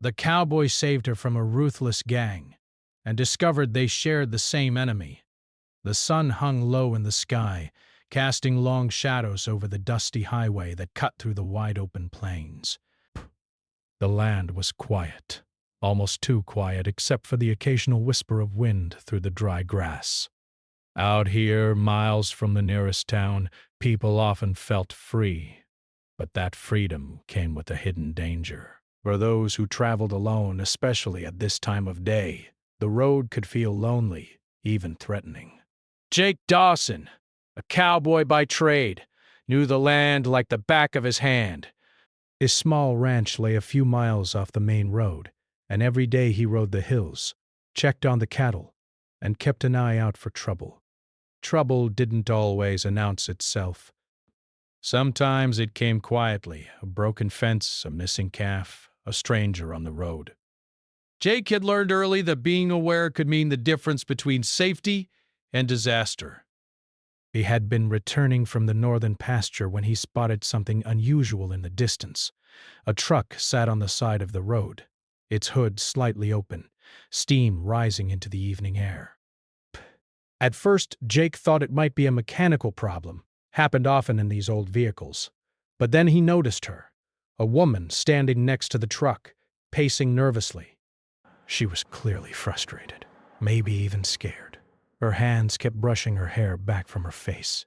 The cowboy saved her from a ruthless gang and discovered they shared the same enemy. The sun hung low in the sky, casting long shadows over the dusty highway that cut through the wide-open plains. The land was quiet, almost too quiet except for the occasional whisper of wind through the dry grass. Out here, miles from the nearest town, people often felt free, but that freedom came with a hidden danger. For those who traveled alone, especially at this time of day, the road could feel lonely, even threatening. Jake Dawson, a cowboy by trade, knew the land like the back of his hand. His small ranch lay a few miles off the main road, and every day he rode the hills, checked on the cattle, and kept an eye out for trouble. Trouble didn't always announce itself. Sometimes it came quietly, a broken fence, a missing calf, a stranger on the road. Jake had learned early that being aware could mean the difference between safety and disaster. He had been returning from the northern pasture when he spotted something unusual in the distance. A truck sat on the side of the road, its hood slightly open, steam rising into the evening air. At first, Jake thought it might be a mechanical problem, happened often in these old vehicles. But then he noticed her, a woman standing next to the truck, pacing nervously. She was clearly frustrated, maybe even scared. Her hands kept brushing her hair back from her face,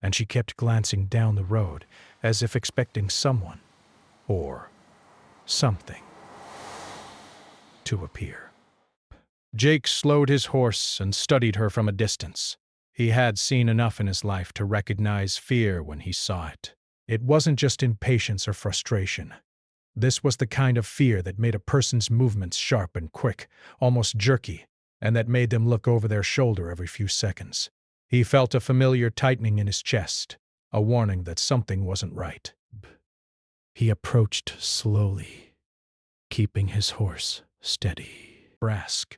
and she kept glancing down the road as if expecting someone, or something, to appear. Jake slowed his horse and studied her from a distance. He had seen enough in his life to recognize fear when he saw it. It wasn't just impatience or frustration. This was the kind of fear that made a person's movements sharp and quick, almost jerky, and that made them look over their shoulder every few seconds. He felt a familiar tightening in his chest, a warning that something wasn't right. He approached slowly, keeping his horse steady. Brask.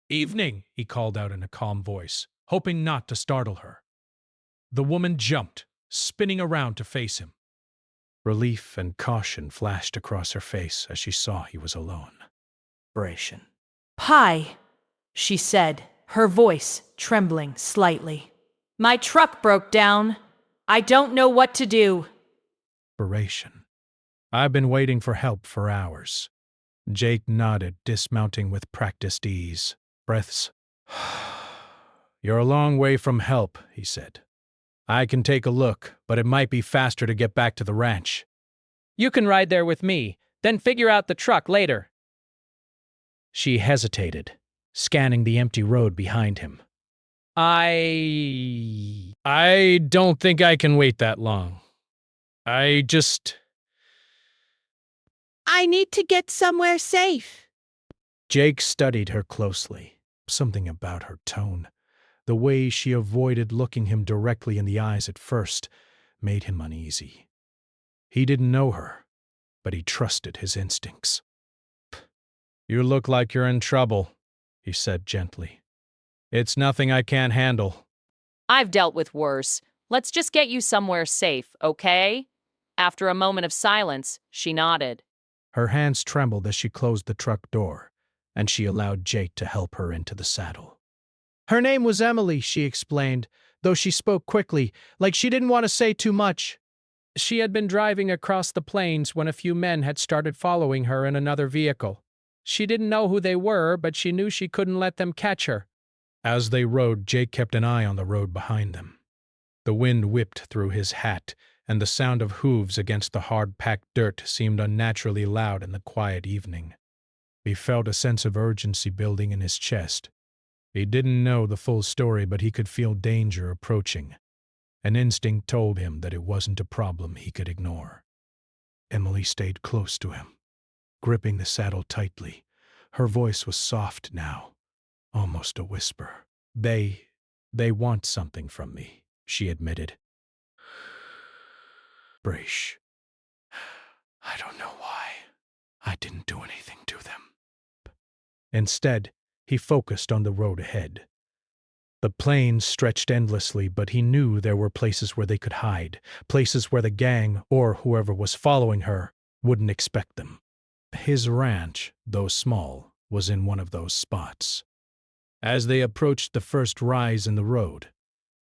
"Evening," he called out in a calm voice, hoping not to startle her. The woman jumped, spinning around to face him. Relief and caution flashed across her face as she saw he was alone. Narration. "Hi," she said, her voice trembling slightly. "My truck broke down. I don't know what to do." Narration. "I've been waiting for help for hours." Jake nodded, dismounting with practiced ease. Breaths. "You're a long way from help," he said. "I can take a look, but it might be faster to get back to the ranch." "You can ride there with me, then figure out the truck later." She hesitated, scanning the empty road behind him. I don't think I can wait that long. I need to get somewhere safe." Jake studied her closely. Something about her tone, the way she avoided looking him directly in the eyes at first, made him uneasy. He didn't know her, but he trusted his instincts. "You look like you're in trouble," he said gently. "It's nothing I can't handle." "I've dealt with worse. Let's just get you somewhere safe, okay?" After a moment of silence, she nodded. Her hands trembled as she closed the truck door, and she allowed Jake to help her into the saddle. "Her name was Emily," she explained, though she spoke quickly, like she didn't want to say too much. She had been driving across the plains when a few men had started following her in another vehicle. She didn't know who they were, but she knew she couldn't let them catch her. As they rode, Jake kept an eye on the road behind them. The wind whipped through his hat, and the sound of hooves against the hard-packed dirt seemed unnaturally loud in the quiet evening. He felt a sense of urgency building in his chest. He didn't know the full story, but he could feel danger approaching. An instinct told him that it wasn't a problem he could ignore. Emily stayed close to him, gripping the saddle tightly. Her voice was soft now, almost a whisper. They want something from me," she admitted. "Brash. I don't know why. I didn't do anything to them." Instead, he focused on the road ahead. The plains stretched endlessly, but he knew there were places where they could hide, places where the gang, or whoever was following her, wouldn't expect them. His ranch, though small, was in one of those spots. As they approached the first rise in the road,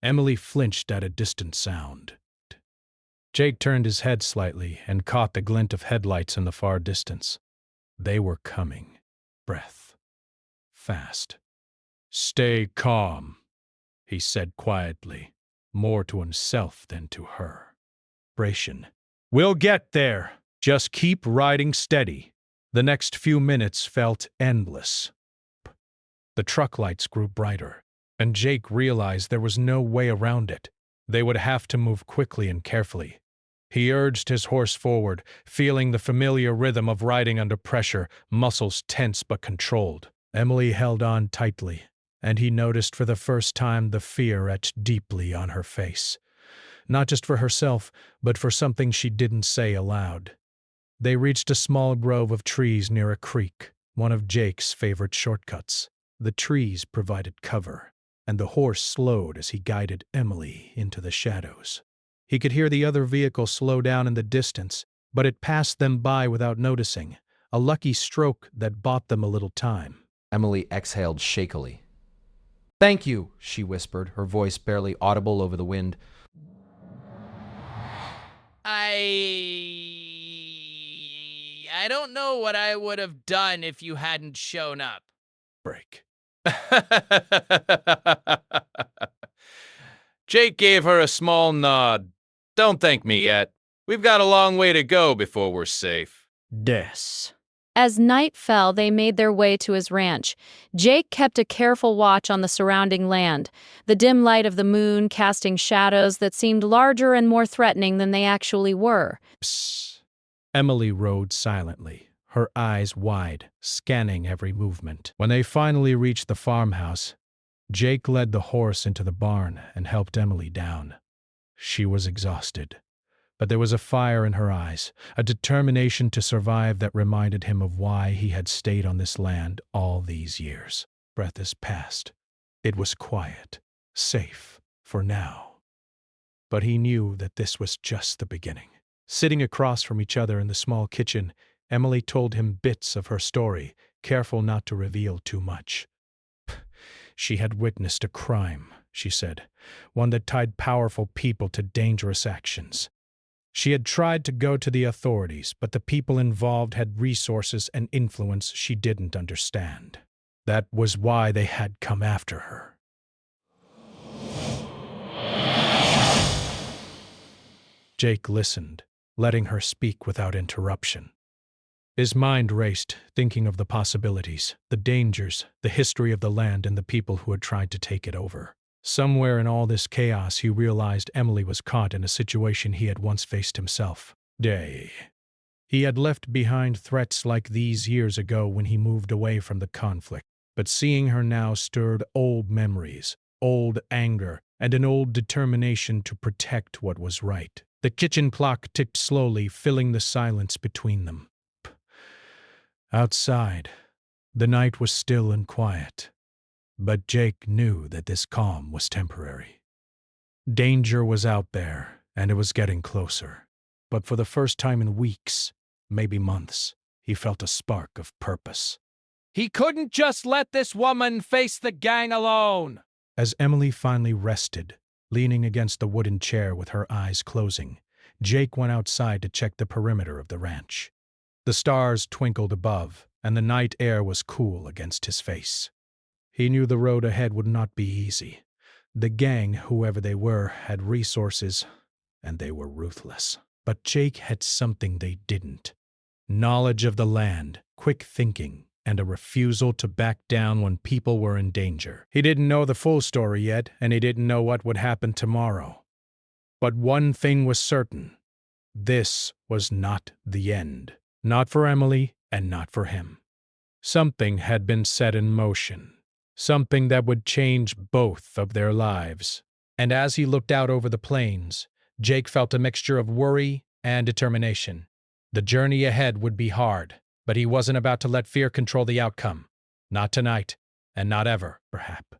Emily flinched at a distant sound. Jake turned his head slightly and caught the glint of headlights in the far distance. They were coming. Breath. Fast. "Stay calm," he said quietly, more to himself than to her. Narration. "We'll get there. Just keep riding steady." The next few minutes felt endless. The truck lights grew brighter, and Jake realized there was no way around it. They would have to move quickly and carefully. He urged his horse forward, feeling the familiar rhythm of riding under pressure, muscles tense but controlled. Emily held on tightly, and he noticed for the first time the fear etched deeply on her face. Not just for herself, but for something she didn't say aloud. They reached a small grove of trees near a creek, one of Jake's favorite shortcuts. The trees provided cover, and the horse slowed as he guided Emily into the shadows. He could hear the other vehicle slow down in the distance, but it passed them by without noticing, a lucky stroke that bought them a little time. Emily exhaled shakily. "Thank you," she whispered, her voice barely audible over the wind. I don't know what I would have done if you hadn't shown up." Break. Jake gave her a small nod. "Don't thank me yet. We've got a long way to go before we're safe." Des. As night fell, they made their way to his ranch. Jake kept a careful watch on the surrounding land, the dim light of the moon casting shadows that seemed larger and more threatening than they actually were. Psst. Emily rode silently, her eyes wide, scanning every movement. When they finally reached the farmhouse, Jake led the horse into the barn and helped Emily down. She was exhausted, but there was a fire in her eyes, a determination to survive that reminded him of why he had stayed on this land all these years. Breath is past. It was quiet, safe, for now. But he knew that this was just the beginning. Sitting across from each other in the small kitchen, Emily told him bits of her story, careful not to reveal too much. She had witnessed a crime, she said, one that tied powerful people to dangerous actions. She had tried to go to the authorities, but the people involved had resources and influence she didn't understand. That was why they had come after her. Jake listened, letting her speak without interruption. His mind raced, thinking of the possibilities, the dangers, the history of the land and the people who had tried to take it over. Somewhere in all this chaos, he realized Emily was caught in a situation he had once faced himself. He had left behind threats like these years ago when he moved away from the conflict, but seeing her now stirred old memories, old anger, and an old determination to protect what was right. The kitchen clock ticked slowly, filling the silence between them. Outside, the night was still and quiet, but Jake knew that this calm was temporary. Danger was out there, and it was getting closer. But for the first time in weeks, maybe months, he felt a spark of purpose. He couldn't just let this woman face the gang alone. As Emily finally rested, leaning against the wooden chair with her eyes closing, Jake went outside to check the perimeter of the ranch. The stars twinkled above, and the night air was cool against his face. He knew the road ahead would not be easy. The gang, whoever they were, had resources, and they were ruthless. But Jake had something they didn't. Knowledge of the land, quick thinking, and a refusal to back down when people were in danger. He didn't know the full story yet, and he didn't know what would happen tomorrow. But one thing was certain. This was not the end. Not for Emily, and not for him. Something had been set in motion. Something that would change both of their lives. And as he looked out over the plains, Jake felt a mixture of worry and determination. The journey ahead would be hard, but he wasn't about to let fear control the outcome. Not tonight, and not ever, perhaps.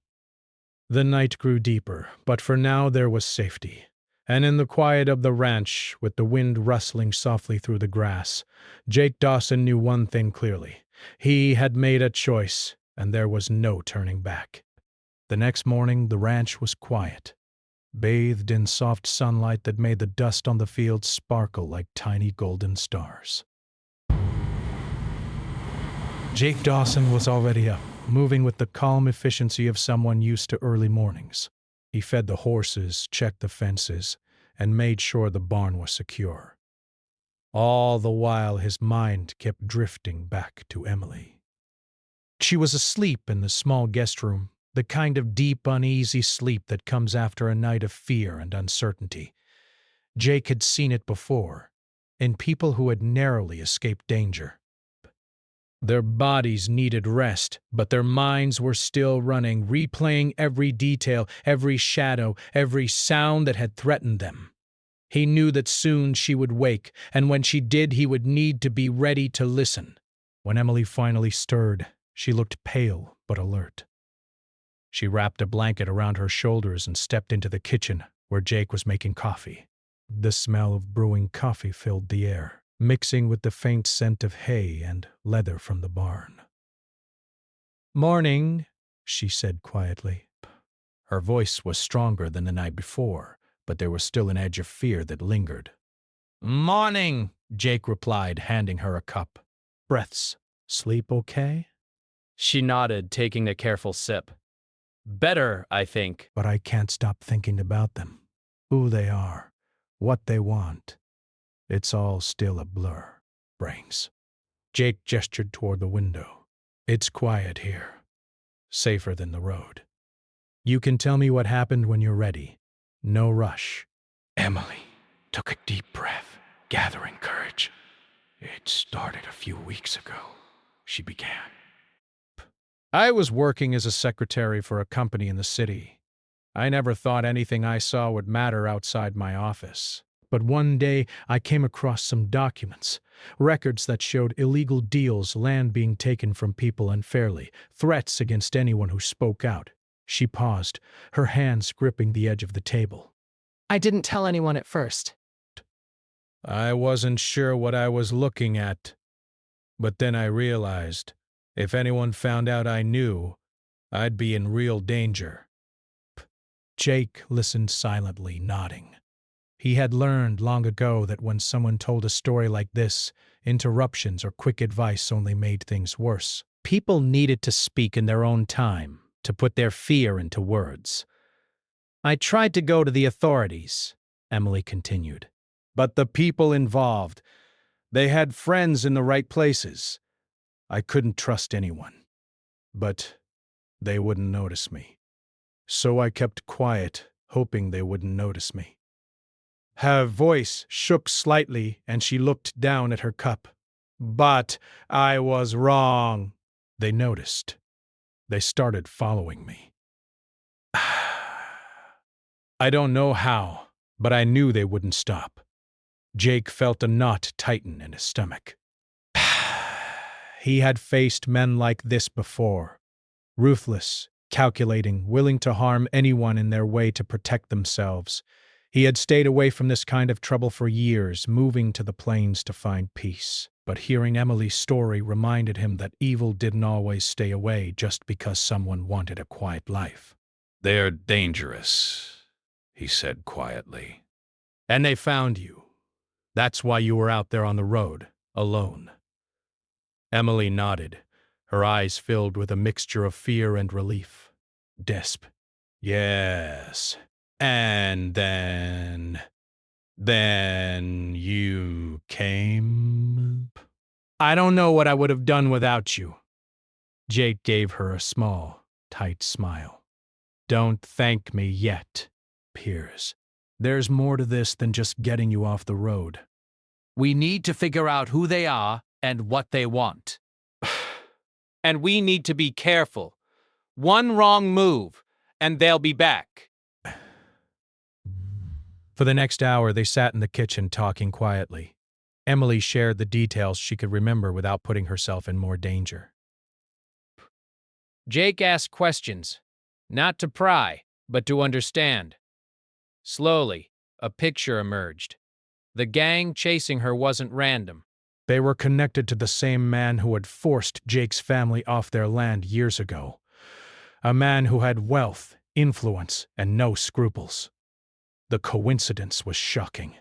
The night grew deeper, but for now there was safety. And in the quiet of the ranch, with the wind rustling softly through the grass, Jake Dawson knew one thing clearly. He had made a choice, and there was no turning back. The next morning, the ranch was quiet, bathed in soft sunlight that made the dust on the fields sparkle like tiny golden stars. Jake Dawson was already up, moving with the calm efficiency of someone used to early mornings. He fed the horses, checked the fences, and made sure the barn was secure. All the while his mind kept drifting back to Emily. She was asleep in the small guest room, the kind of deep, uneasy sleep that comes after a night of fear and uncertainty. Jake had seen it before, in people who had narrowly escaped danger. Their bodies needed rest, but their minds were still running, replaying every detail, every shadow, every sound that had threatened them. He knew that soon she would wake, and when she did, he would need to be ready to listen. When Emily finally stirred, she looked pale but alert. She wrapped a blanket around her shoulders and stepped into the kitchen, where Jake was making coffee. The smell of brewing coffee filled the air, mixing with the faint scent of hay and leather from the barn. "Morning," she said quietly. Her voice was stronger than the night before, but there was still an edge of fear that lingered. "Morning," Jake replied, handing her a cup. "Breaths. Sleep okay?" She nodded, taking a careful sip. "Better, I think." "But I can't stop thinking about them. Who they are, what they want. It's all still a blur. Brains." Jake gestured toward the window. "It's quiet here. Safer than the road. You can tell me what happened when you're ready. No rush." Emily took a deep breath, gathering courage. "It started a few weeks ago," she began. "I was working as a secretary for a company in the city. I never thought anything I saw would matter outside my office. But one day I came across some documents, records that showed illegal deals, land being taken from people unfairly, threats against anyone who spoke out." She paused, her hands gripping the edge of the table. I didn't tell anyone at first. "I wasn't sure what I was looking at. But then I realized, if anyone found out I knew, I'd be in real danger." Jake listened silently, nodding. He had learned long ago that when someone told a story like this, interruptions or quick advice only made things worse. People needed to speak in their own time, to put their fear into words. "I tried to go to the authorities," Emily continued. "But the people involved, they had friends in the right places. I couldn't trust anyone. But they wouldn't notice me. So I kept quiet, hoping they wouldn't notice me." Her voice shook slightly, and she looked down at her cup. "But I was wrong." "They noticed. They started following me. I don't know how, but I knew they wouldn't stop." Jake felt a knot tighten in his stomach. He had faced men like this before. Ruthless, calculating, willing to harm anyone in their way to protect themselves. He had stayed away from this kind of trouble for years, moving to the plains to find peace. But hearing Emily's story reminded him that evil didn't always stay away just because someone wanted a quiet life. "They're dangerous," he said quietly. "And they found you. That's why you were out there on the road, alone." Emily nodded, her eyes filled with a mixture of fear and relief. Desp. "Yes. And then you came?" "I don't know what I would have done without you." Jake gave her a small, tight smile. "Don't thank me yet, Piers. There's more to this than just getting you off the road." We need to figure out who they are and what they want. And we need to be careful. One wrong move, and they'll be back. For the next hour, they sat in the kitchen talking quietly. Emily shared the details she could remember without putting herself in more danger. Jake asked questions, not to pry, but to understand. Slowly, a picture emerged. The gang chasing her wasn't random. They were connected to the same man who had forced Jake's family off their land years ago. A man who had wealth, influence, and no scruples. The coincidence was shocking.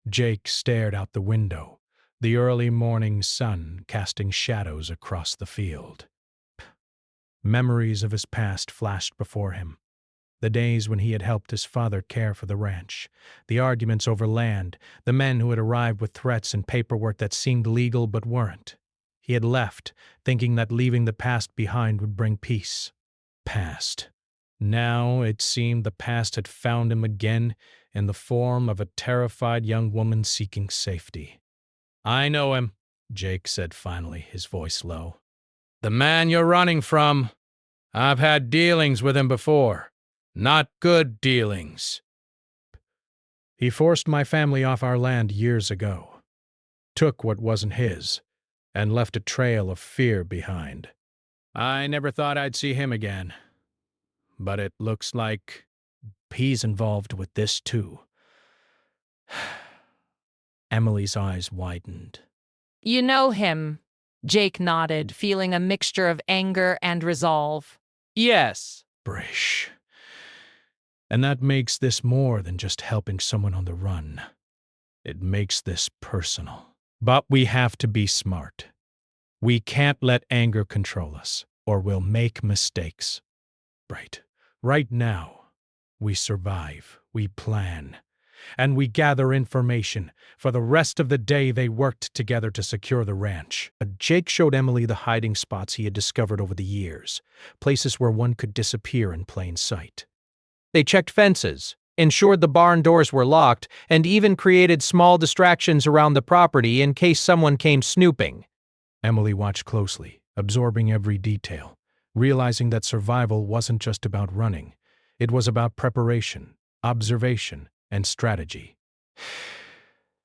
Jake stared out the window, the early morning sun casting shadows across the field. Memories of his past flashed before him. The days when he had helped his father care for the ranch, the arguments over land, the men who had arrived with threats and paperwork that seemed legal but weren't. He had left, thinking that leaving the past behind would bring peace. Past. Now it seemed the past had found him again in the form of a terrified young woman seeking safety. "I know him," Jake said finally, his voice low. "The man you're running from. I've had dealings with him before. Not good dealings. He forced my family off our land years ago, took what wasn't his, and left a trail of fear behind. I never thought I'd see him again, but it looks like he's involved with this too." Emily's eyes widened. You know him, Jake nodded, feeling a mixture of anger and resolve. Yes. Brish. And that makes this more than just helping someone on the run. It makes this personal. But we have to be smart. We can't let anger control us, or we'll make mistakes. Right now, we survive, we plan, and we gather information. For the rest of the day, they worked together to secure the ranch. Jake showed Emily the hiding spots he had discovered over the years, places where one could disappear in plain sight. They checked fences, ensured the barn doors were locked, and even created small distractions around the property in case someone came snooping. Emily watched closely, absorbing every detail, realizing that survival wasn't just about running. It was about preparation, observation, and strategy.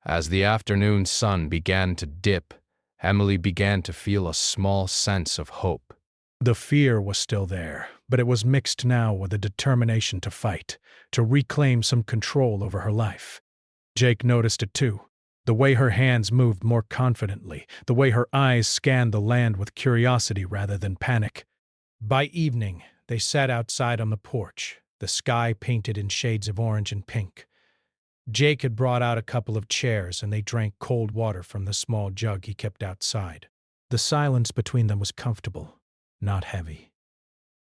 As the afternoon sun began to dip, Emily began to feel a small sense of hope. The fear was still there, but it was mixed now with a determination to fight, to reclaim some control over her life. Jake noticed it too. The way her hands moved more confidently, the way her eyes scanned the land with curiosity rather than panic. By evening, they sat outside on the porch, the sky painted in shades of orange and pink. Jake had brought out a couple of chairs and they drank cold water from the small jug he kept outside. The silence between them was comfortable, not heavy.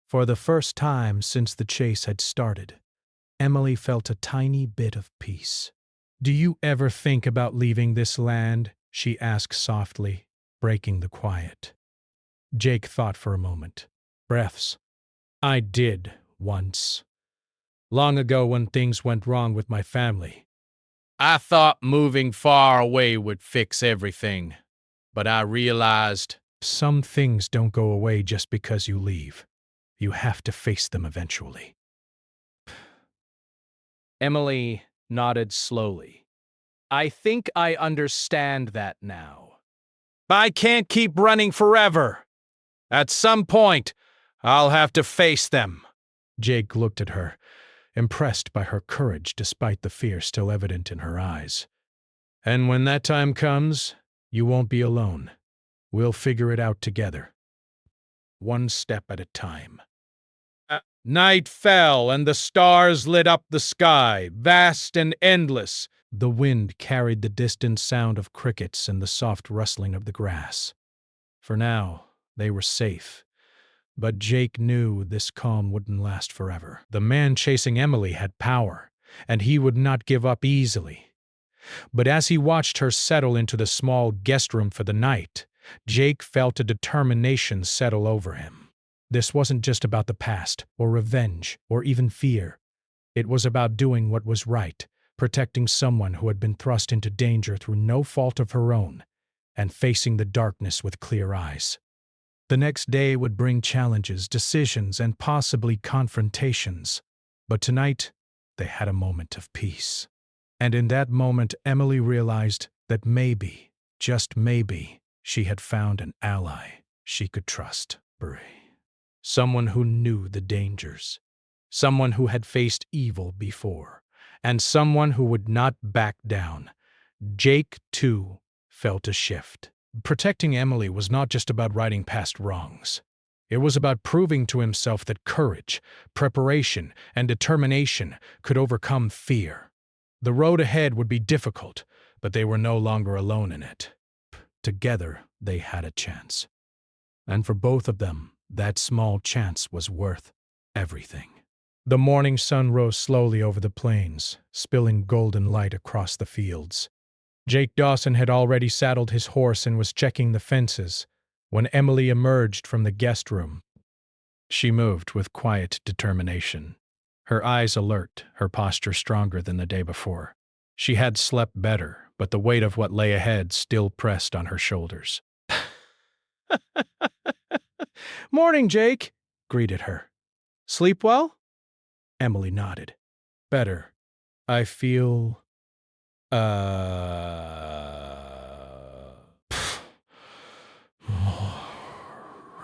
For the first time since the chase had started, Emily felt a tiny bit of peace. "Do you ever think about leaving this land?" she asked softly, breaking the quiet. Jake thought for a moment. Breaths. "I did, once. Long ago when things went wrong with my family. I thought moving far away would fix everything, but I realized some things don't go away just because you leave. You have to face them eventually." Emily nodded slowly. "I think I understand that now. I can't keep running forever. At some point, I'll have to face them." Jake looked at her, impressed by her courage despite the fear still evident in her eyes. "And when that time comes, you won't be alone. We'll figure it out together. One step at a time." Night fell, and the stars lit up the sky, vast and endless. The wind carried the distant sound of crickets and the soft rustling of the grass. For now, they were safe. But Jake knew this calm wouldn't last forever. The man chasing Emily had power, and he would not give up easily. But as he watched her settle into the small guest room for the night, Jake felt a determination settle over him. This wasn't just about the past, or revenge, or even fear. It was about doing what was right, protecting someone who had been thrust into danger through no fault of her own, and facing the darkness with clear eyes. The next day would bring challenges, decisions, and possibly confrontations. But tonight, they had a moment of peace. And in that moment, Emily realized that maybe, just maybe, she had found an ally she could trust. Someone who knew the dangers. Someone who had faced evil before, and someone who would not back down. Jake, too, felt a shift. Protecting Emily was not just about righting past wrongs. It was about proving to himself that courage, preparation, and determination could overcome fear. The road ahead would be difficult, but they were no longer alone in it. Together, they had a chance. And for both of them, that small chance was worth everything. The morning sun rose slowly over the plains, spilling golden light across the fields. Jake Dawson had already saddled his horse and was checking the fences when Emily emerged from the guest room. She moved with quiet determination, her eyes alert, her posture stronger than the day before. She had slept better, but the weight of what lay ahead still pressed on her shoulders. "Morning, Jake," greeted her. "Sleep well?" Emily nodded. "Better. I feel, more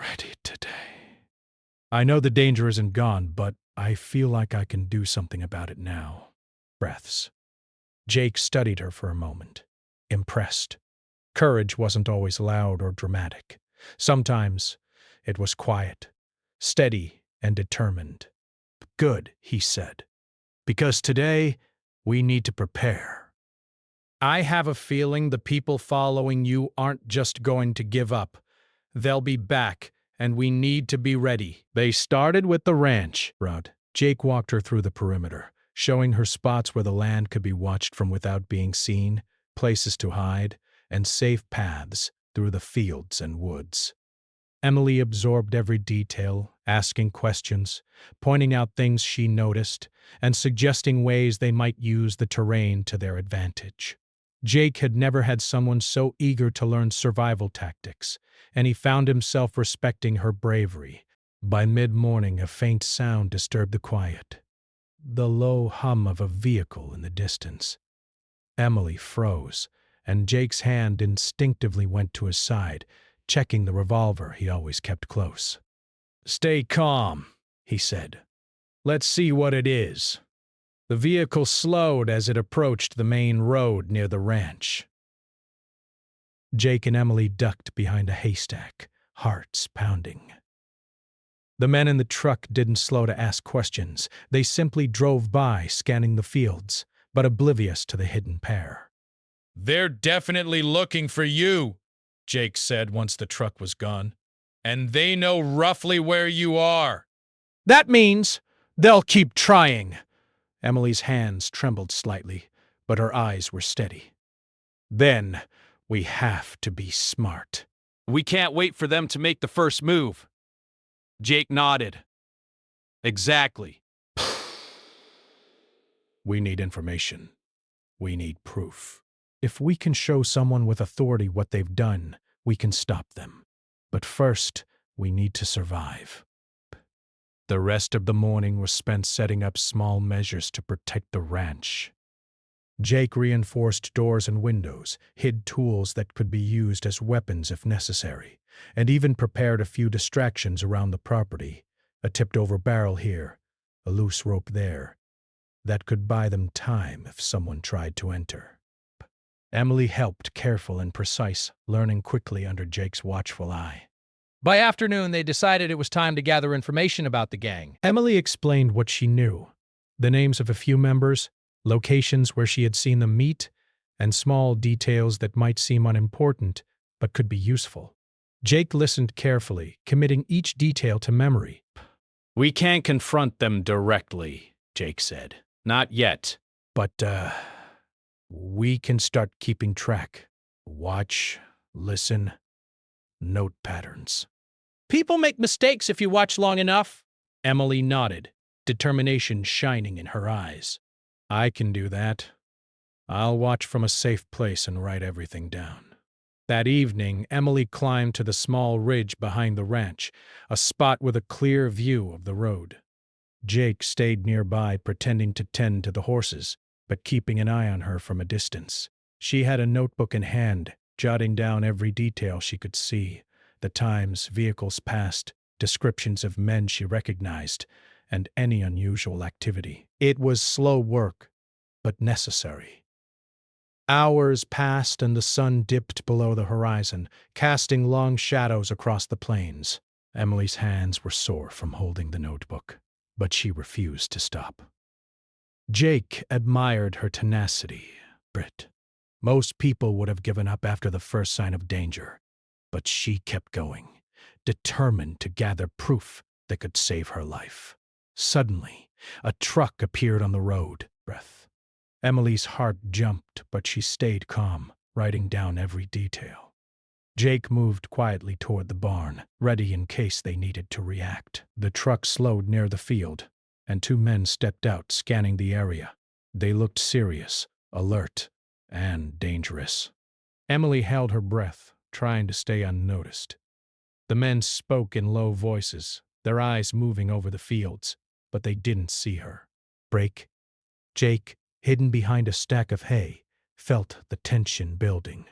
ready today. I know the danger isn't gone, but I feel like I can do something about it now." Breaths. Jake studied her for a moment, impressed. Courage wasn't always loud or dramatic. Sometimes it was quiet, steady, and determined. "Good," he said, "because today we need to prepare. I have a feeling the people following you aren't just going to give up. They'll be back, and we need to be ready." They started with the ranch route. Jake walked her through the perimeter, showing her spots where the land could be watched from without being seen, places to hide, and safe paths through the fields and woods. Emily absorbed every detail, asking questions, pointing out things she noticed, and suggesting ways they might use the terrain to their advantage. Jake had never had someone so eager to learn survival tactics, and he found himself respecting her bravery. By mid-morning, a faint sound disturbed the quiet. The low hum of a vehicle in the distance. Emily froze, and Jake's hand instinctively went to his side, checking the revolver he always kept close. "Stay calm," he said. "Let's see what it is." The vehicle slowed as it approached the main road near the ranch. Jake and Emily ducked behind a haystack, hearts pounding. The men in the truck didn't slow to ask questions. They simply drove by, scanning the fields, but oblivious to the hidden pair. "They're definitely looking for you," Jake said once the truck was gone. "And they know roughly where you are." "That means they'll keep trying." Emily's hands trembled slightly, but her eyes were steady. "Then we have to be smart." We can't wait for them to make the first move. Jake nodded. Exactly. We need information. We need proof. If we can show someone with authority what they've done, we can stop them. But first, we need to survive. The rest of the morning was spent setting up small measures to protect the ranch. Jake reinforced doors and windows, hid tools that could be used as weapons if necessary, and even prepared a few distractions around the property, a tipped-over barrel here, a loose rope there, that could buy them time if someone tried to enter. Emily helped, careful and precise, learning quickly under Jake's watchful eye. By afternoon, they decided it was time to gather information about the gang. Emily explained what she knew, the names of a few members, locations where she had seen them meet, and small details that might seem unimportant but could be useful. Jake listened carefully, committing each detail to memory. We can't confront them directly, Jake said. Not yet. But, we can start keeping track. Watch, listen, note patterns. People make mistakes if you watch long enough. Emily nodded, determination shining in her eyes. I can do that. I'll watch from a safe place and write everything down. That evening, Emily climbed to the small ridge behind the ranch, a spot with a clear view of the road. Jake stayed nearby, pretending to tend to the horses, but keeping an eye on her from a distance. She had a notebook in hand, jotting down every detail she could see, the times vehicles passed, descriptions of men she recognized, and any unusual activity. It was slow work, but necessary. Hours passed and the sun dipped below the horizon, casting long shadows across the plains. Emily's hands were sore from holding the notebook, but she refused to stop. Jake admired her tenacity. Brit. Most people would have given up after the first sign of danger, but she kept going, determined to gather proof that could save her life. Suddenly, a truck appeared on the road. Breath. Emily's heart jumped, but she stayed calm, writing down every detail. Jake moved quietly toward the barn, ready in case they needed to react. The truck slowed near the field, and two men stepped out, scanning the area. They looked serious, alert, and dangerous. Emily held her breath, trying to stay unnoticed. The men spoke in low voices, their eyes moving over the fields, but they didn't see her. Jake, hidden behind a stack of hay, felt the tension building.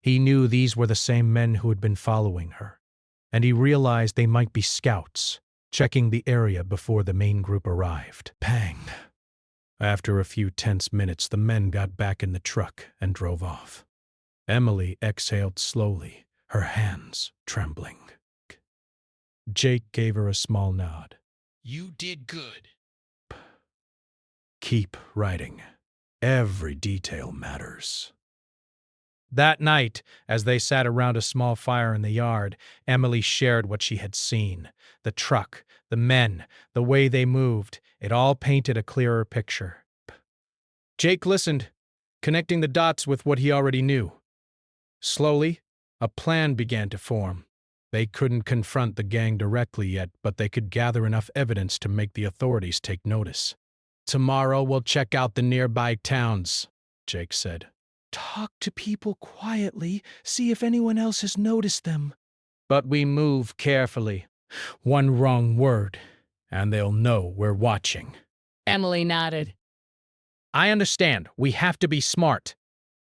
He knew these were the same men who had been following her, and he realized they might be scouts, checking the area before the main group arrived. Pang! After a few tense minutes, the men got back in the truck and drove off. Emily exhaled slowly, her hands trembling. Jake gave her a small nod. You did good. Keep writing. Every detail matters. That night, as they sat around a small fire in the yard, Emily shared what she had seen. The truck, the men, the way they moved, it all painted a clearer picture. Jake listened, connecting the dots with what he already knew. Slowly, a plan began to form. They couldn't confront the gang directly yet, but they could gather enough evidence to make the authorities take notice. "Tomorrow we'll check out the nearby towns," Jake said. "Talk to people quietly, see if anyone else has noticed them. But we move carefully. One wrong word, and they'll know we're watching." Emily nodded. "I understand. We have to be smart."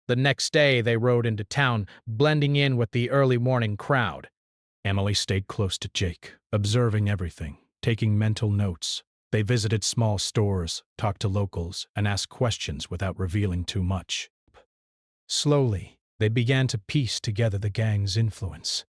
The next day they rode into town, blending in with the early morning crowd. Emily stayed close to Jake, observing everything, taking mental notes. They visited small stores, talked to locals, and asked questions without revealing too much. Slowly, they began to piece together the gang's influence,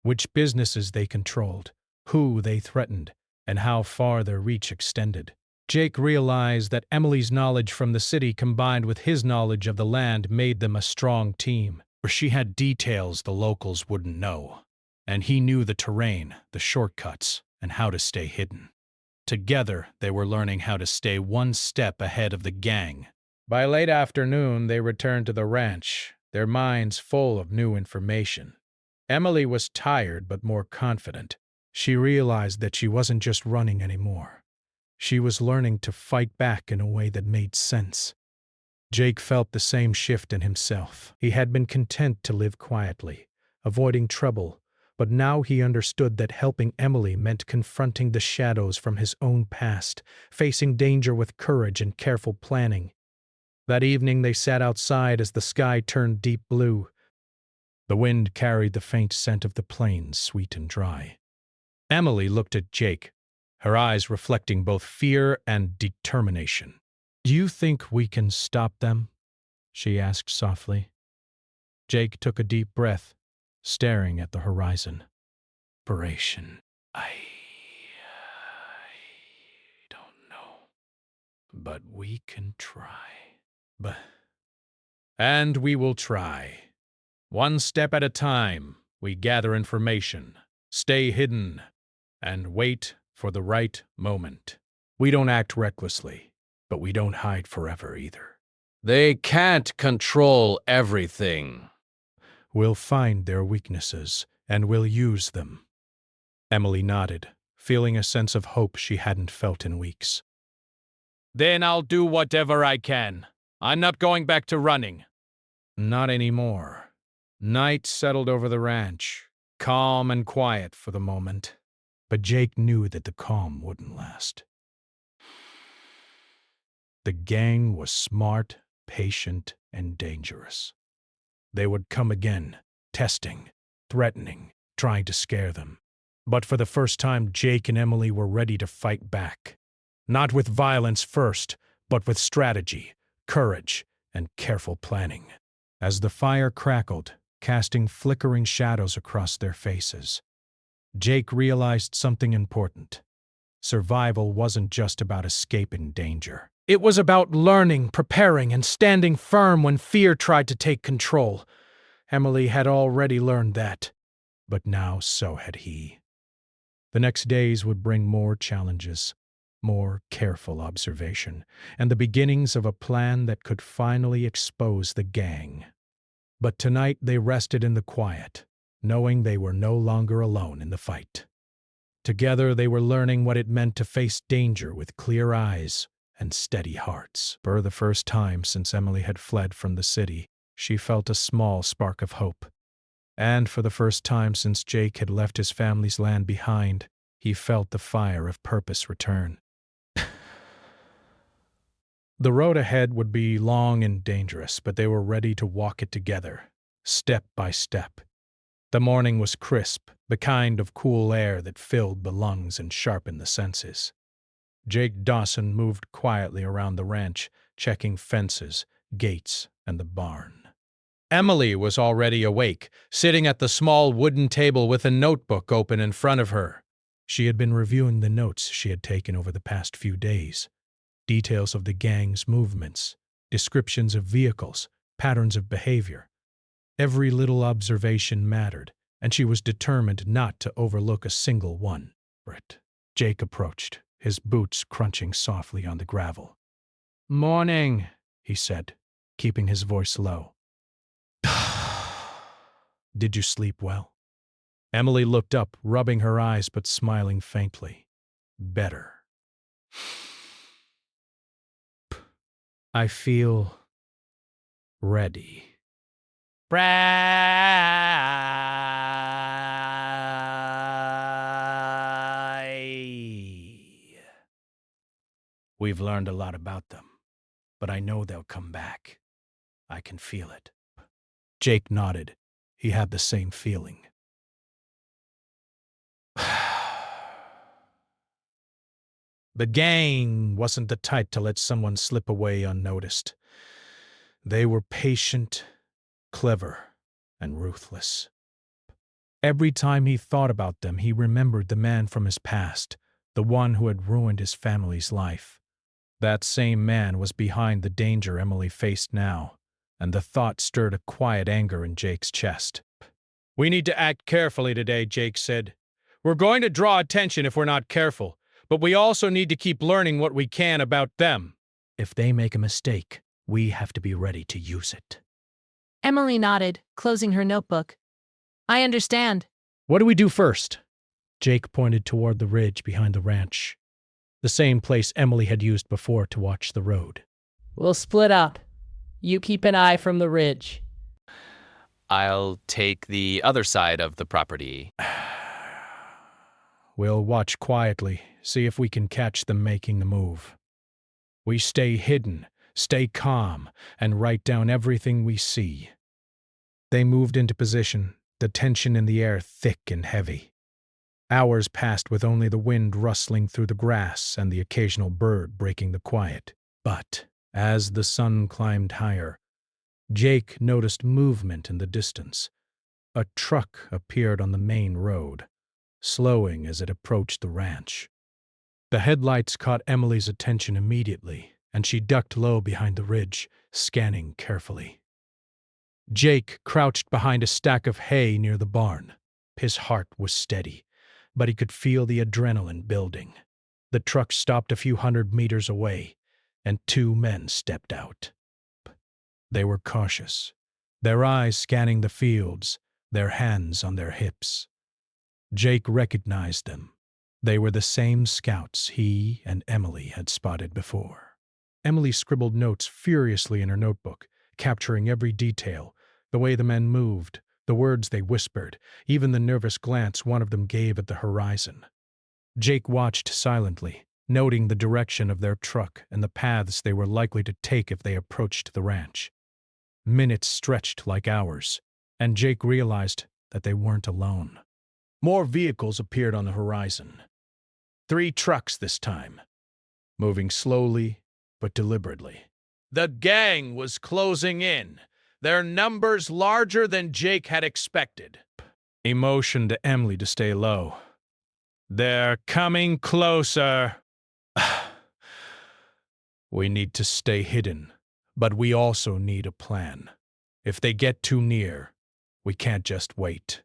which businesses they controlled, who they threatened, and how far their reach extended. Jake realized that Emily's knowledge from the city combined with his knowledge of the land made them a strong team, for she had details the locals wouldn't know, and he knew the terrain, the shortcuts, and how to stay hidden. Together, they were learning how to stay one step ahead of the gang. By late afternoon, they returned to the ranch, their minds full of new information. Emily was tired but more confident. She realized that she wasn't just running anymore. She was learning to fight back in a way that made sense. Jake felt the same shift in himself. He had been content to live quietly, avoiding trouble, but now he understood that helping Emily meant confronting the shadows from his own past, facing danger with courage and careful planning. That evening they sat outside as the sky turned deep blue. The wind carried the faint scent of the plains, sweet and dry. Emily looked at Jake, her eyes reflecting both fear and determination. "Do you think we can stop them?" she asked softly. Jake took a deep breath, staring at the horizon. "Inspiration. I don't know. But we can try. And we will try. One step at a time, we gather information, stay hidden, and wait for the right moment. We don't act recklessly, but we don't hide forever either. They can't control everything. We'll find their weaknesses, and we'll use them." Emily nodded, feeling a sense of hope she hadn't felt in weeks. Then I'll do whatever I can. I'm not going back to running. Not anymore. Night settled over the ranch, calm and quiet for the moment. But Jake knew that the calm wouldn't last. The gang was smart, patient, and dangerous. They would come again, testing, threatening, trying to scare them. But for the first time, Jake and Emily were ready to fight back. Not with violence first, but with strategy, courage, and careful planning. As the fire crackled, casting flickering shadows across their faces, Jake realized something important. Survival wasn't just about escaping danger. It was about learning, preparing, and standing firm when fear tried to take control. Emily had already learned that, but now so had he. The next days would bring more challenges, more careful observation, and the beginnings of a plan that could finally expose the gang. But tonight they rested in the quiet, knowing they were no longer alone in the fight. Together they were learning what it meant to face danger with clear eyes and steady hearts. For the first time since Emily had fled from the city, she felt a small spark of hope. And for the first time since Jake had left his family's land behind, he felt the fire of purpose return. The road ahead would be long and dangerous, but they were ready to walk it together, step by step. The morning was crisp, the kind of cool air that filled the lungs and sharpened the senses. Jake Dawson moved quietly around the ranch, checking fences, gates, and the barn. Emily was already awake, sitting at the small wooden table with a notebook open in front of her. She had been reviewing the notes she had taken over the past few days. Details of the gang's movements, descriptions of vehicles, patterns of behavior. Every little observation mattered, and she was determined not to overlook a single one. Jake approached, his boots crunching softly on the gravel. "Morning," he said, keeping his voice low. "Did you sleep well?" Emily looked up, rubbing her eyes but smiling faintly. "Better. I feel ready." We've learned a lot about them, but I know they'll come back. I can feel it. Jake nodded. He had the same feeling. The gang wasn't the type to let someone slip away unnoticed. They were patient, clever, and ruthless. Every time he thought about them, he remembered the man from his past, the one who had ruined his family's life. That same man was behind the danger Emily faced now, and the thought stirred a quiet anger in Jake's chest. "We need to act carefully today," Jake said. "We're going to draw attention if we're not careful, but we also need to keep learning what we can about them. If they make a mistake, we have to be ready to use it." Emily nodded, closing her notebook. I understand. "What do we do first?" Jake pointed toward the ridge behind the ranch, the same place Emily had used before to watch the road. We'll split up. You keep an eye from the ridge. I'll take the other side of the property. We'll watch quietly, see if we can catch them making the move. We stay hidden, stay calm, and write down everything we see. They moved into position, the tension in the air thick and heavy. Hours passed with only the wind rustling through the grass and the occasional bird breaking the quiet. But, as the sun climbed higher, Jake noticed movement in the distance. A truck appeared on the main road, slowing as it approached the ranch. The headlights caught Emily's attention immediately, and she ducked low behind the ridge, scanning carefully. Jake crouched behind a stack of hay near the barn. His heart was steady, but he could feel the adrenaline building. The truck stopped a few hundred meters away, and two men stepped out. They were cautious, their eyes scanning the fields, their hands on their hips. Jake recognized them. They were the same scouts he and Emily had spotted before. Emily scribbled notes furiously in her notebook, capturing every detail, the way the men moved, the words they whispered, even the nervous glance one of them gave at the horizon. Jake watched silently, noting the direction of their truck and the paths they were likely to take if they approached the ranch. Minutes stretched like hours, and Jake realized that they weren't alone. More vehicles appeared on the horizon. 3 trucks this time, moving slowly but deliberately. The gang was closing in, their numbers larger than Jake had expected. He motioned to Emily to stay low. They're coming closer. We need to stay hidden, but we also need a plan. If they get too near, we can't just wait.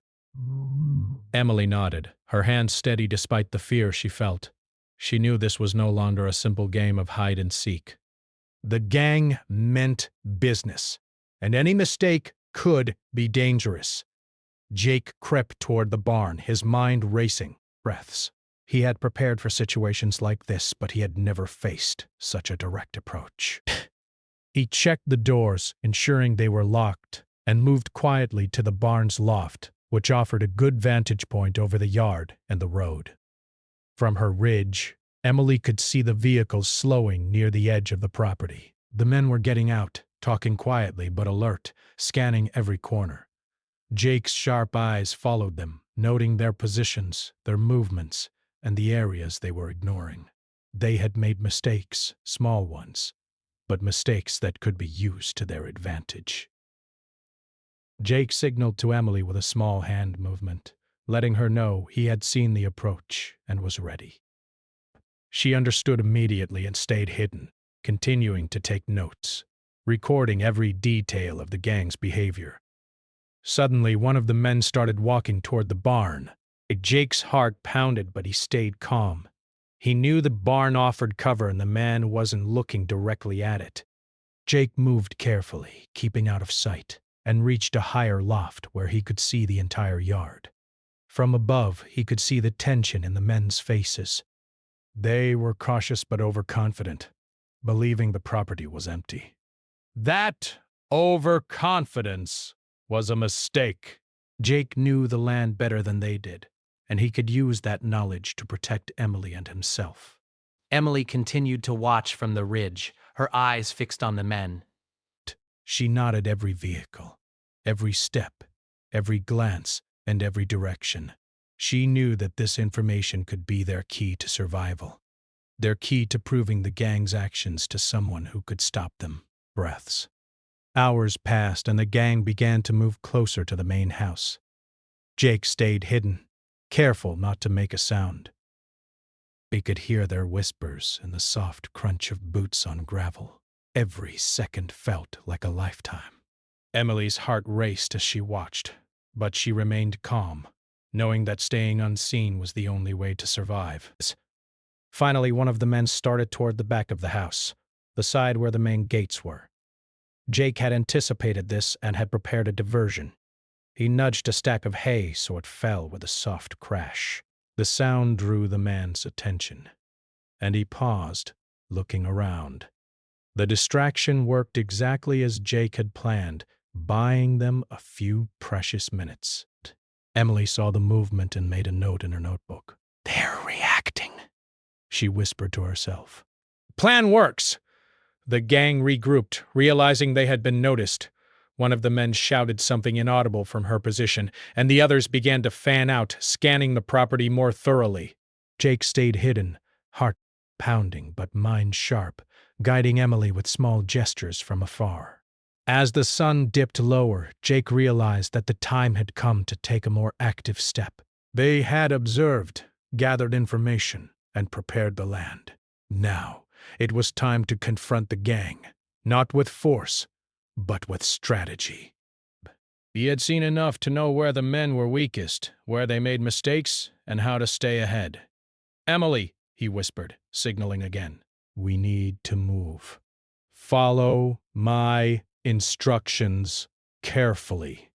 Emily nodded, her hands steady despite the fear she felt. She knew this was no longer a simple game of hide and seek. The gang meant business, and any mistake could be dangerous. Jake crept toward the barn, his mind racing. Breaths. He had prepared for situations like this, but he had never faced such a direct approach. He checked the doors, ensuring they were locked, and moved quietly to the barn's loft, which offered a good vantage point over the yard and the road. From her ridge, Emily could see the vehicles slowing near the edge of the property. The men were getting out, talking quietly but alert, scanning every corner. Jake's sharp eyes followed them, noting their positions, their movements, and the areas they were ignoring. They had made mistakes, small ones, but mistakes that could be used to their advantage. Jake signaled to Emily with a small hand movement, letting her know he had seen the approach and was ready. She understood immediately and stayed hidden, continuing to take notes, recording every detail of the gang's behavior. Suddenly, one of the men started walking toward the barn. Jake's heart pounded, but he stayed calm. He knew the barn offered cover and the man wasn't looking directly at it. Jake moved carefully, keeping out of sight, and reached a higher loft where he could see the entire yard. From above, he could see the tension in the men's faces. They were cautious but overconfident, believing the property was empty. That overconfidence was a mistake. Jake knew the land better than they did, and he could use that knowledge to protect Emily and himself. Emily continued to watch from the ridge, her eyes fixed on the men. She noted every vehicle, every step, every glance, and every direction. She knew that this information could be their key to survival, their key to proving the gang's actions to someone who could stop them. Breaths. Hours passed and the gang began to move closer to the main house. Jake stayed hidden, careful not to make a sound. He could hear their whispers and the soft crunch of boots on gravel. Every second felt like a lifetime. Emily's heart raced as she watched, but she remained calm, knowing that staying unseen was the only way to survive. Finally, one of the men started toward the back of the house, the side where the main gates were. Jake had anticipated this and had prepared a diversion. He nudged a stack of hay so it fell with a soft crash. The sound drew the man's attention, and he paused, looking around. The distraction worked exactly as Jake had planned, buying them a few precious minutes. Emily saw the movement and made a note in her notebook. "They're reacting," she whispered to herself. "Plan works!" The gang regrouped, realizing they had been noticed. One of the men shouted something inaudible from her position, and the others began to fan out, scanning the property more thoroughly. Jake stayed hidden, heart pounding but mind sharp, guiding Emily with small gestures from afar. As the sun dipped lower, Jake realized that the time had come to take a more active step. They had observed, gathered information, and prepared the land. Now, it was time to confront the gang, not with force, but with strategy. He had seen enough to know where the men were weakest, where they made mistakes, and how to stay ahead. "Emily," he whispered, signaling again. "We need to move. Follow my instructions carefully.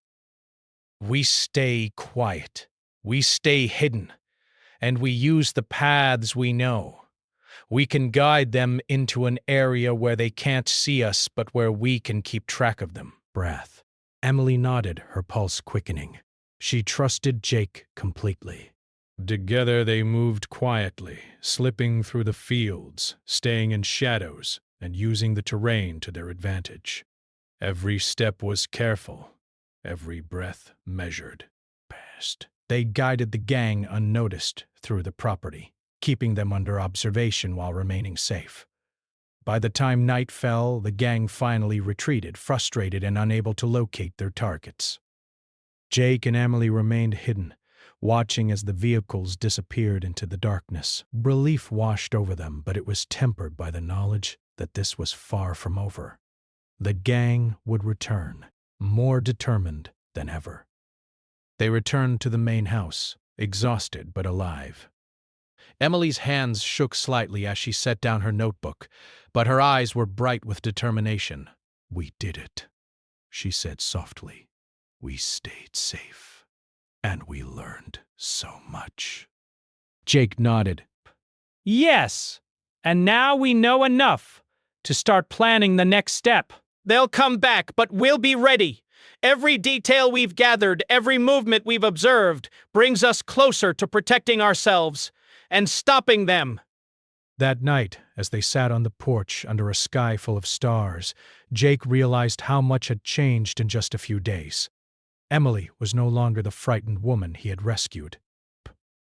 We stay quiet, we stay hidden, and we use the paths we know. We can guide them into an area where they can't see us, but where we can keep track of them." Breath. Emily nodded, her pulse quickening. She trusted Jake completely. Together they moved quietly, slipping through the fields, staying in shadows, and using the terrain to their advantage. Every step was careful, every breath measured. Past. They guided the gang unnoticed through the property, keeping them under observation while remaining safe. By the time night fell, the gang finally retreated, frustrated and unable to locate their targets. Jake and Emily remained hidden, watching as the vehicles disappeared into the darkness. Relief washed over them, but it was tempered by the knowledge that this was far from over. The gang would return, more determined than ever. They returned to the main house, exhausted but alive. Emily's hands shook slightly as she set down her notebook, but her eyes were bright with determination. "We did it," she said softly. "We stayed safe, and we learned so much." Jake nodded. Yes, and now we know enough to start planning the next step. They'll come back, but we'll be ready. Every detail we've gathered, every movement we've observed, brings us closer to protecting ourselves and stopping them. That night, as they sat on the porch under a sky full of stars, Jake realized how much had changed in just a few days. Emily was no longer the frightened woman he had rescued.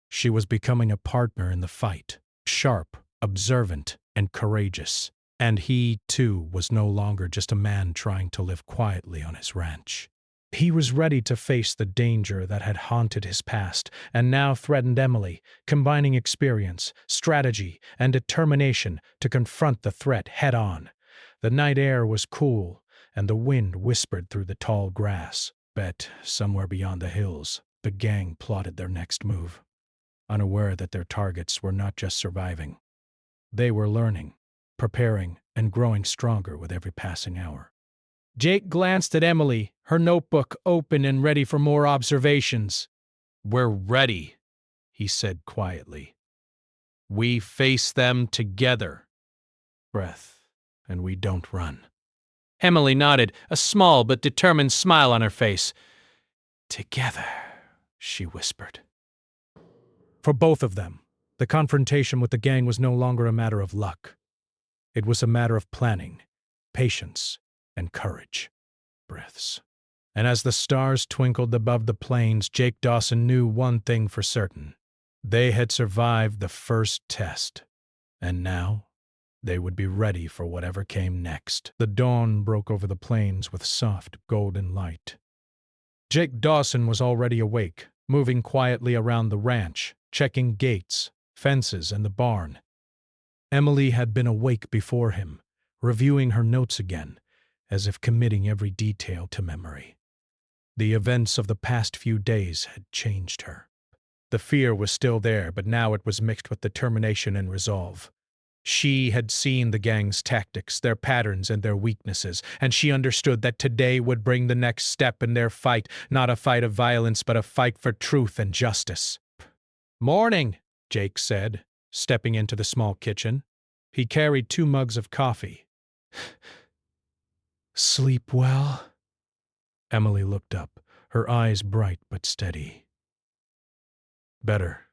She was becoming a partner in the fight, sharp, observant, and courageous. And he, too, was no longer just a man trying to live quietly on his ranch. He was ready to face the danger that had haunted his past and now threatened Emily, combining experience, strategy, and determination to confront the threat head-on. The night air was cool, and the wind whispered through the tall grass. Bet, somewhere beyond the hills, the gang plotted their next move, unaware that their targets were not just surviving. They were learning, preparing, and growing stronger with every passing hour. Jake glanced at Emily, her notebook open and ready for more observations. "We're ready," he said quietly. "We face them together." Breath, and we don't run. Emily nodded, a small but determined smile on her face. "Together," she whispered. For both of them, the confrontation with the gang was no longer a matter of luck. It was a matter of planning, patience, and courage. Breaths. And as the stars twinkled above the plains, Jake Dawson knew one thing for certain. They had survived the first test, and now they would be ready for whatever came next. The dawn broke over the plains with soft, golden light. Jake Dawson was already awake, moving quietly around the ranch, checking gates, fences, and the barn. Emily had been awake before him, reviewing her notes again, as if committing every detail to memory. The events of the past few days had changed her. The fear was still there, but now it was mixed with determination and resolve. She had seen the gang's tactics, their patterns, and their weaknesses, and she understood that today would bring the next step in their fight, not a fight of violence, but a fight for truth and justice. "Morning," Jake said, stepping into the small kitchen. He carried 2 mugs of coffee. "Sleep well?" Emily looked up, her eyes bright but steady. "Better."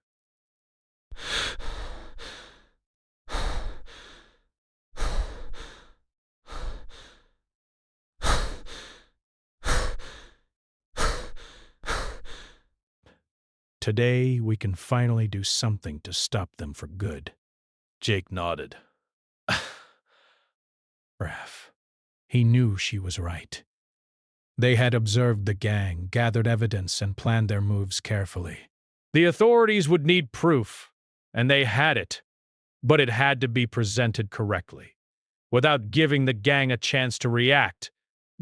"Today, we can finally do something to stop them for good." Jake nodded. Raph. He knew she was right. They had observed the gang, gathered evidence, and planned their moves carefully. The authorities would need proof, and they had it, but it had to be presented correctly, without giving the gang a chance to react.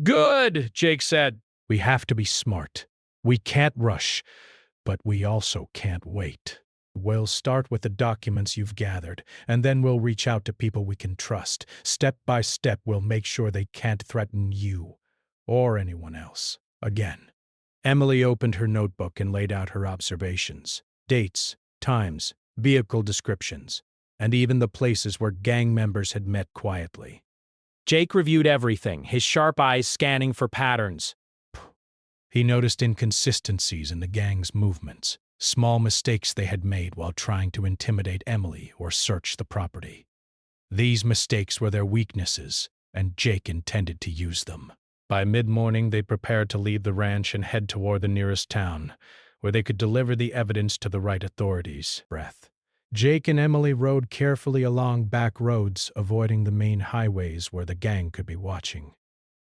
"Good," Jake said. "We have to be smart. We can't rush, but we also can't wait. We'll start with the documents you've gathered, and then we'll reach out to people we can trust. Step by step, we'll make sure they can't threaten you or anyone else again." Emily opened her notebook and laid out her observations. Dates, times, vehicle descriptions, and even the places where gang members had met quietly. Jake reviewed everything, his sharp eyes scanning for patterns. He noticed inconsistencies in the gang's movements, small mistakes they had made while trying to intimidate Emily or search the property. These mistakes were their weaknesses, and Jake intended to use them. By mid-morning, they prepared to leave the ranch and head toward the nearest town, where they could deliver the evidence to the right authorities. Jake and Emily rode carefully along back roads, avoiding the main highways where the gang could be watching.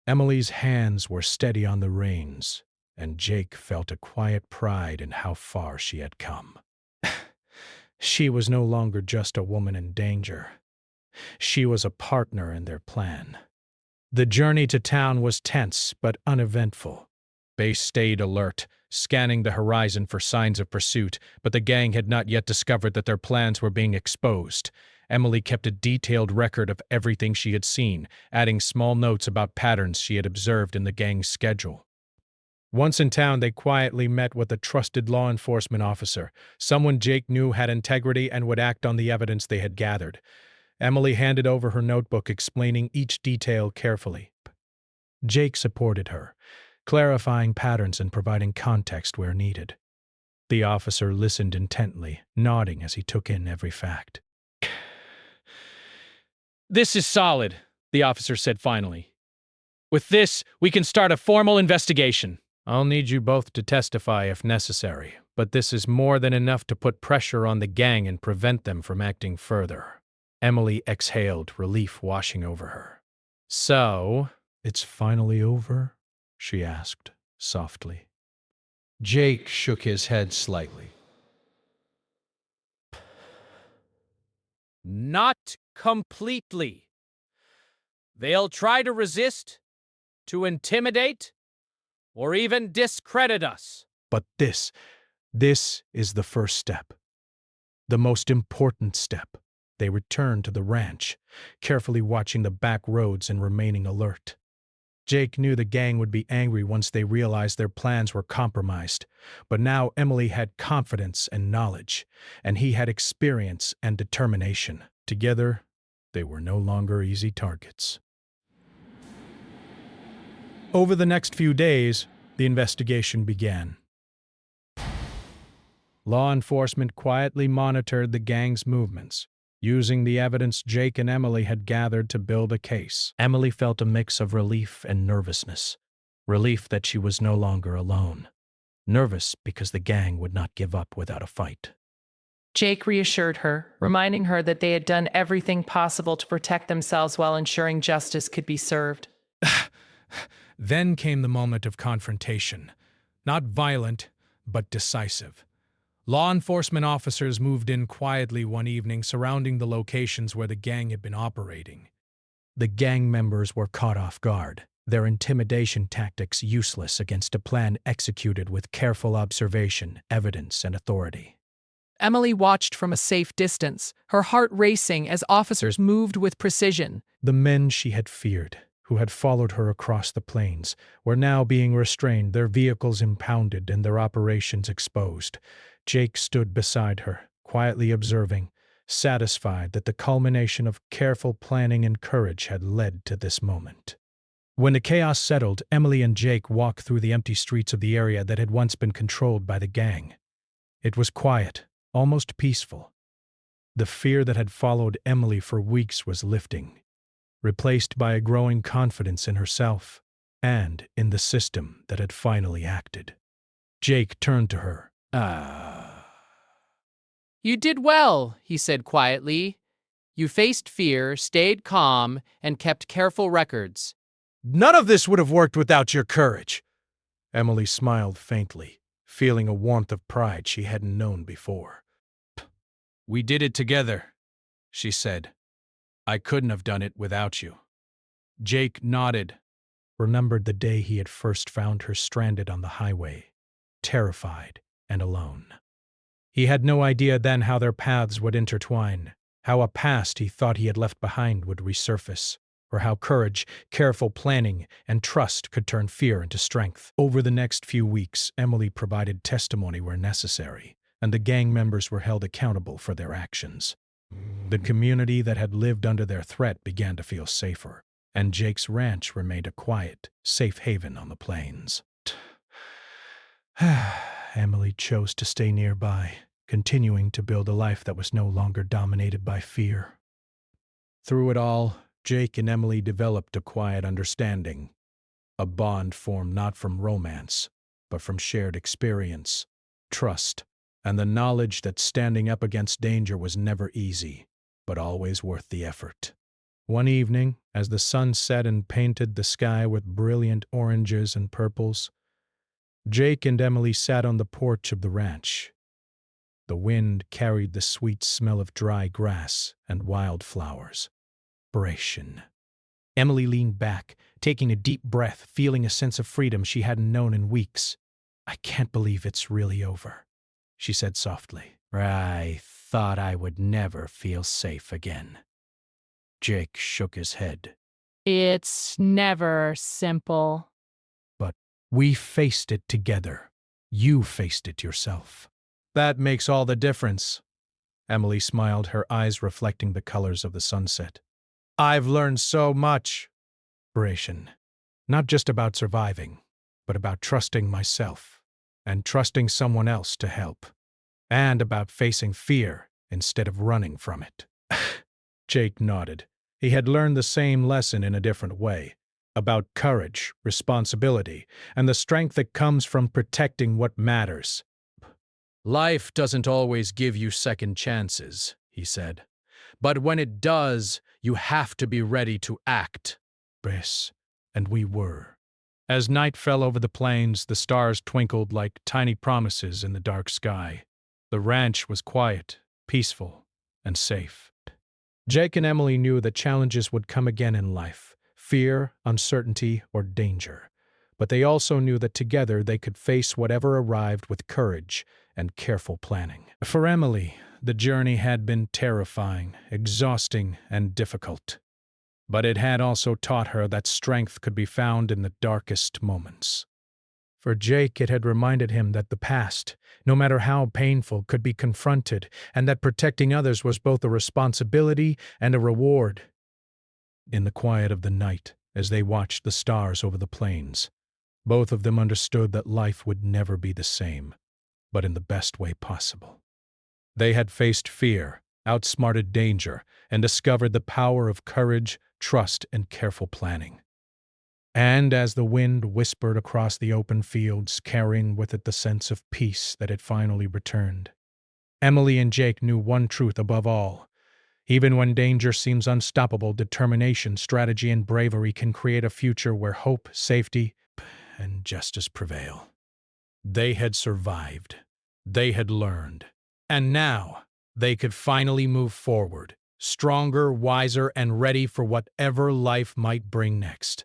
Emily's hands were steady on the reins, and Jake felt a quiet pride in how far she had come. She was no longer just a woman in danger. She was a partner in their plan. The journey to town was tense but uneventful. They stayed alert, scanning the horizon for signs of pursuit, but the gang had not yet discovered that their plans were being exposed. Emily kept a detailed record of everything she had seen, adding small notes about patterns she had observed in the gang's schedule. Once in town, they quietly met with a trusted law enforcement officer, someone Jake knew had integrity and would act on the evidence they had gathered. Emily handed over her notebook, explaining each detail carefully. Jake supported her, clarifying patterns and providing context where needed. The officer listened intently, nodding as he took in every fact. This is solid, the officer said finally. With this, we can start a formal investigation. I'll need you both to testify if necessary, but this is more than enough to put pressure on the gang and prevent them from acting further. Emily exhaled, relief washing over her. So, it's finally over? She asked, softly. Jake shook his head slightly. Not completely. They'll try to resist, to intimidate, or even discredit us. But this is the first step. The most important step. They returned to the ranch, carefully watching the back roads and remaining alert. Jake knew the gang would be angry once they realized their plans were compromised, but now Emily had confidence and knowledge, and he had experience and determination. Together, they were no longer easy targets. Over the next few days, the investigation began. Law enforcement quietly monitored the gang's movements, using the evidence Jake and Emily had gathered to build a case. Emily felt a mix of relief and nervousness. Relief that she was no longer alone. Nervous because the gang would not give up without a fight. Jake reassured her, reminding her that they had done everything possible to protect themselves while ensuring justice could be served. Then came the moment of confrontation. Not violent, but decisive. Law enforcement officers moved in quietly one evening, surrounding the locations where the gang had been operating. The gang members were caught off guard, their intimidation tactics useless against a plan executed with careful observation, evidence, and authority. Emily watched from a safe distance, her heart racing as officers moved with precision. The men she had feared, who had followed her across the plains, were now being restrained, their vehicles impounded and their operations exposed. Jake stood beside her, quietly observing, satisfied that the culmination of careful planning and courage had led to this moment. When the chaos settled, Emily and Jake walked through the empty streets of the area that had once been controlled by the gang. It was quiet, almost peaceful. The fear that had followed Emily for weeks was lifting, replaced by a growing confidence in herself and in the system that had finally acted. Jake turned to her. You did well, he said quietly. You faced fear, stayed calm, and kept careful records. None of this would have worked without your courage. Emily smiled faintly, feeling a warmth of pride she hadn't known before. We did it together, she said. I couldn't have done it without you. Jake nodded, remembered the day he had first found her stranded on the highway, terrified and alone. He had no idea then how their paths would intertwine, how a past he thought he had left behind would resurface, or how courage, careful planning, and trust could turn fear into strength. Over the next few weeks, Emily provided testimony where necessary, and the gang members were held accountable for their actions. The community that had lived under their threat began to feel safer, and Jake's ranch remained a quiet, safe haven on the plains. Emily chose to stay nearby, continuing to build a life that was no longer dominated by fear. Through it all, Jake and Emily developed a quiet understanding, a bond formed not from romance, but from shared experience, trust, and the knowledge that standing up against danger was never easy, but always worth the effort. One evening, as the sun set and painted the sky with brilliant oranges and purples, Jake and Emily sat on the porch of the ranch. The wind carried the sweet smell of dry grass and wildflowers. Narration. Emily leaned back, taking a deep breath, feeling a sense of freedom she hadn't known in weeks. "I can't believe it's really over," she said softly. "I thought I would never feel safe again." Jake shook his head. It's never simple. "But we faced it together. You faced it yourself. That makes all the difference." Emily smiled, her eyes reflecting the colors of the sunset. "I've learned so much." Narration. Not just about surviving, but about trusting myself and trusting someone else to help, and about facing fear instead of running from it. Jake nodded. He had learned the same lesson in a different way, about courage, responsibility, and the strength that comes from protecting what matters. "Life doesn't always give you second chances," he said. "But when it does, you have to be ready to act." Yes, and we were. As night fell over the plains, the stars twinkled like tiny promises in the dark sky. The ranch was quiet, peaceful, and safe. Jake and Emily knew that challenges would come again in life, fear, uncertainty, or danger. But they also knew that together they could face whatever arrived with courage and careful planning. For Emily, the journey had been terrifying, exhausting, and difficult. But it had also taught her that strength could be found in the darkest moments. For Jake, it had reminded him that the past, no matter how painful, could be confronted, and that protecting others was both a responsibility and a reward. In the quiet of the night, as they watched the stars over the plains, both of them understood that life would never be the same, but in the best way possible. They had faced fear, outsmarted danger, and discovered the power of courage, trust, and careful planning. And as the wind whispered across the open fields, carrying with it the sense of peace that had finally returned, Emily and Jake knew one truth above all. Even when danger seems unstoppable, determination, strategy, and bravery can create a future where hope, safety, and justice prevail. They had survived. They had learned. And now they could finally move forward, stronger, wiser, and ready for whatever life might bring next.